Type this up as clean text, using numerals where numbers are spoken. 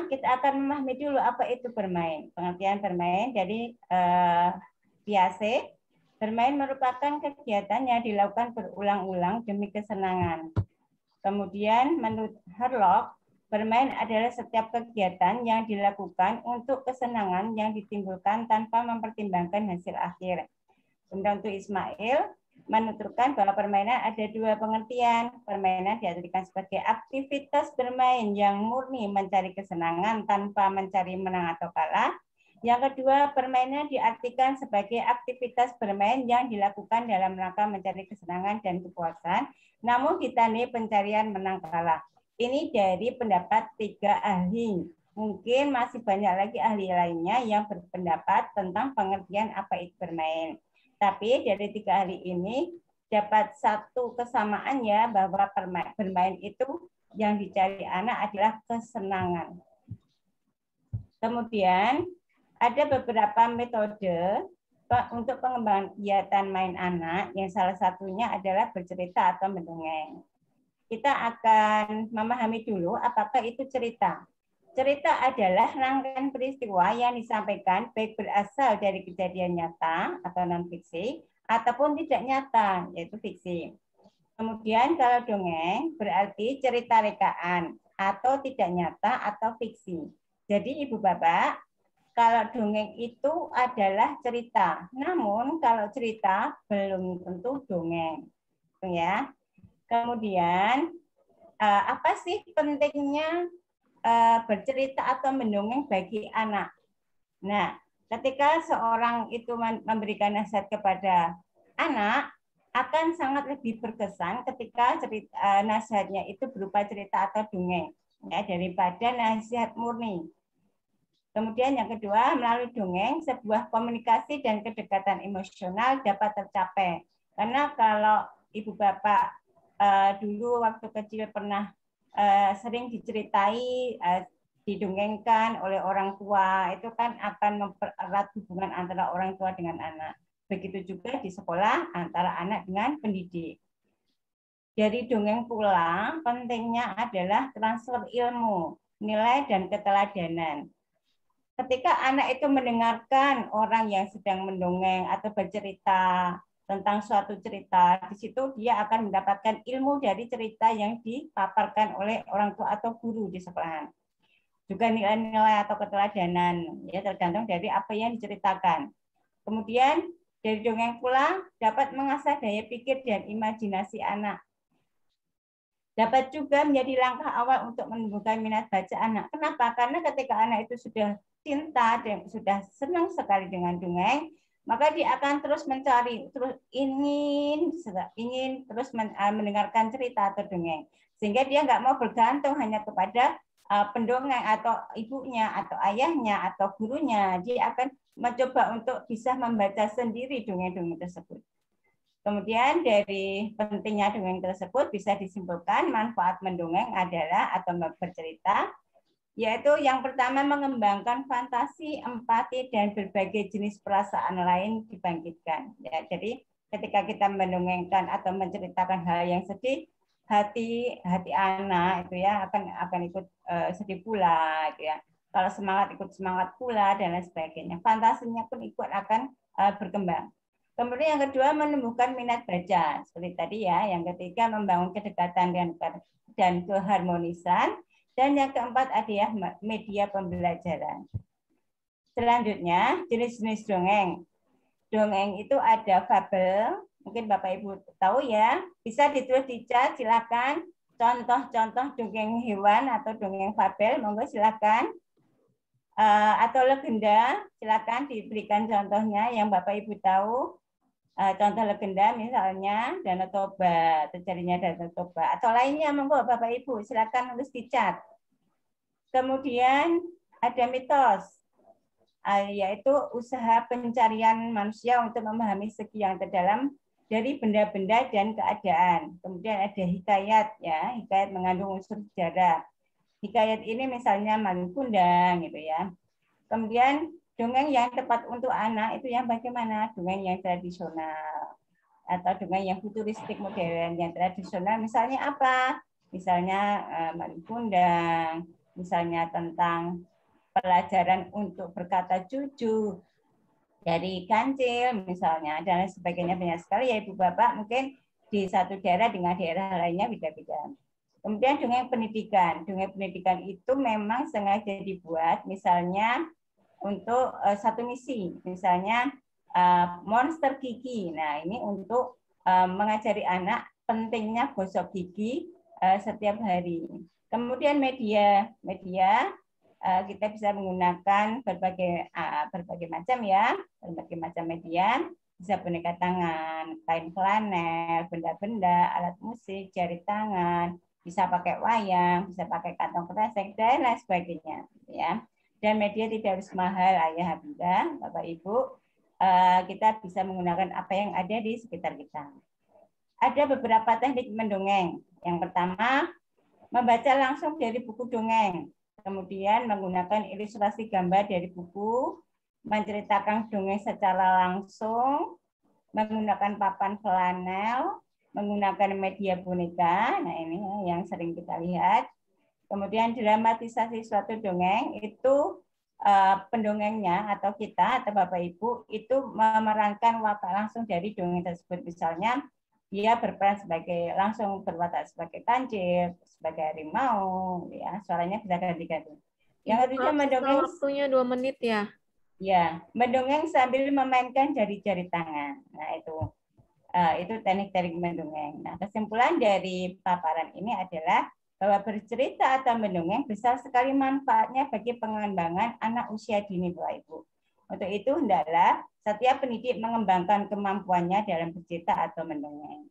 kita akan memahami dulu apa itu bermain. Pengertian bermain dari Piaget, bermain merupakan kegiatan yang dilakukan berulang-ulang demi kesenangan. Kemudian menurut Herlock, bermain adalah setiap kegiatan yang dilakukan untuk kesenangan yang ditimbulkan tanpa mempertimbangkan hasil akhir. Kemudian untuk Ismail, menuturkan bahwa permainan ada dua pengertian. Permainan diartikan sebagai aktivitas bermain yang murni mencari kesenangan tanpa mencari menang atau kalah. Yang kedua, permainan diartikan sebagai aktivitas bermain yang dilakukan dalam rangka mencari kesenangan dan kepuasan, namun ditandai pencarian menang kalah. Ini dari pendapat 3 ahli. Mungkin masih banyak lagi ahli lainnya yang berpendapat tentang pengertian apa itu bermain. Tapi dari 3 ahli ini dapat satu kesamaan ya, bahwa bermain itu yang dicari anak adalah kesenangan. Kemudian ada beberapa metode untuk pengembangan kegiatan main anak, yang salah satunya adalah bercerita atau mendongeng. Kita akan memahami dulu apakah itu cerita. Cerita adalah rangkaian peristiwa yang disampaikan baik berasal dari kejadian nyata atau non-fiksi, ataupun tidak nyata, yaitu fiksi. Kemudian kalau dongeng berarti cerita rekaan atau tidak nyata atau fiksi. Jadi Ibu Bapak, kalau dongeng itu adalah cerita. Namun kalau cerita belum tentu dongeng. Ya. Kemudian apa sih pentingnya bercerita atau mendongeng bagi anak? Nah, ketika seorang itu memberikan nasihat kepada anak, akan sangat lebih berkesan ketika nasihatnya itu berupa cerita atau dongeng, ya, daripada nasihat murni. Kemudian yang kedua, melalui dongeng, sebuah komunikasi dan kedekatan emosional dapat tercapai. Karena kalau Ibu Bapak dulu waktu kecil pernah sering diceritai, didongengkan oleh orang tua, itu kan akan mempererat hubungan antara orang tua dengan anak. Begitu juga di sekolah antara anak dengan pendidik. Dari dongeng pula, pentingnya adalah transfer ilmu, nilai, dan keteladanan. Ketika anak itu mendengarkan orang yang sedang mendongeng atau bercerita tentang suatu cerita, di situ dia akan mendapatkan ilmu dari cerita yang dipaparkan oleh orang tua atau guru di sekolahan. Juga nilai-nilai atau keteladanan, ya, tergantung dari apa yang diceritakan. Kemudian dari dongeng pula dapat mengasah daya pikir dan imajinasi anak. Dapat juga menjadi langkah awal untuk menumbuhkan minat baca anak. Kenapa? Karena ketika anak itu sudah cinta dan sudah senang sekali dengan dongeng, maka dia akan terus mencari, terus ingin terus mendengarkan cerita atau dongeng, sehingga dia nggak mau bergantung hanya kepada pendongeng atau ibunya atau ayahnya atau gurunya. Dia akan mencoba untuk bisa membaca sendiri dongeng-dongeng tersebut. Kemudian dari pentingnya dongeng tersebut bisa disimpulkan manfaat mendongeng adalah atau bercerita, yaitu yang pertama mengembangkan fantasi, empati, dan berbagai jenis perasaan lain dibangkitkan. Ya, jadi ketika kita mendongengkan atau menceritakan hal yang sedih, hati anak itu ya akan ikut sedih pula, gitu ya. Kalau semangat ikut semangat pula dan lain sebagainya. Fantasinya pun ikut akan berkembang. Kemudian yang kedua menumbuhkan minat baca seperti tadi ya. Yang ketiga membangun kedekatan dan keharmonisan. Dan yang keempat adalah media pembelajaran. Selanjutnya, jenis-jenis dongeng. Dongeng itu ada fabel, mungkin Bapak Ibu tahu ya. Bisa ditulis di chat, silakan. Contoh-contoh dongeng hewan atau dongeng fabel, monggo silakan. Atau legenda, silakan diberikan contohnya yang Bapak Ibu tahu. Contoh legenda misalnya Danau Toba, terjadinya Danau Toba, atau lainnya, monggo Bapak Ibu silakan nulis di chat. Kemudian ada mitos, yaitu usaha pencarian manusia untuk memahami segi yang terdalam dari benda-benda dan keadaan. Kemudian ada hikayat, ya, hikayat mengandung unsur sejarah. Hikayat ini misalnya Malin Kundang, gitu ya. Kemudian dongeng yang tepat untuk anak itu yang bagaimana? Dongeng yang tradisional atau dongeng yang futuristik modern. Yang tradisional misalnya apa? Misalnya Malin Kundang, misalnya tentang pelajaran untuk berkata jujur dari kancil misalnya, dan sebagainya banyak sekali ya Ibu Bapak, mungkin di satu daerah dengan daerah lainnya beda-beda. Kemudian dongeng pendidikan itu memang sengaja dibuat misalnya untuk satu misi, misalnya monster gigi. Nah ini untuk mengajari anak pentingnya gosok gigi setiap hari. Kemudian media kita bisa menggunakan berbagai macam ya, berbagai macam media, bisa boneka tangan, kain flanel, benda-benda, alat musik, jari tangan, bisa pakai wayang, bisa pakai kantong kresek dan lain sebagainya ya. Dan media tidak harus mahal ayah bunda, Bapak Ibu. Kita bisa menggunakan apa yang ada di sekitar kita. Ada beberapa teknik mendongeng. Yang pertama, membaca langsung dari buku dongeng. Kemudian menggunakan ilustrasi gambar dari buku, menceritakan dongeng secara langsung, menggunakan papan flanel, menggunakan media boneka. Nah ini yang sering kita lihat. Kemudian dramatisasi suatu dongeng itu pendongengnya atau kita atau Bapak Ibu itu memerankan watak langsung dari dongeng tersebut. Misalnya dia berperan sebagai langsung berwatak sebagai kancil, sebagai harimau, ya suaranya bisa ganti-ganti. Yang ketiga mendongeng. Waktunya 2 menit ya. Ya, mendongeng sambil memainkan jari-jari tangan. Nah itu teknik-teknik mendongeng. Nah kesimpulan dari paparan ini adalah bahwa bercerita atau mendongeng besar sekali manfaatnya bagi pengembangan anak usia dini, Bapak Ibu. Untuk itu hendaklah setiap pendidik mengembangkan kemampuannya dalam bercerita atau mendongeng.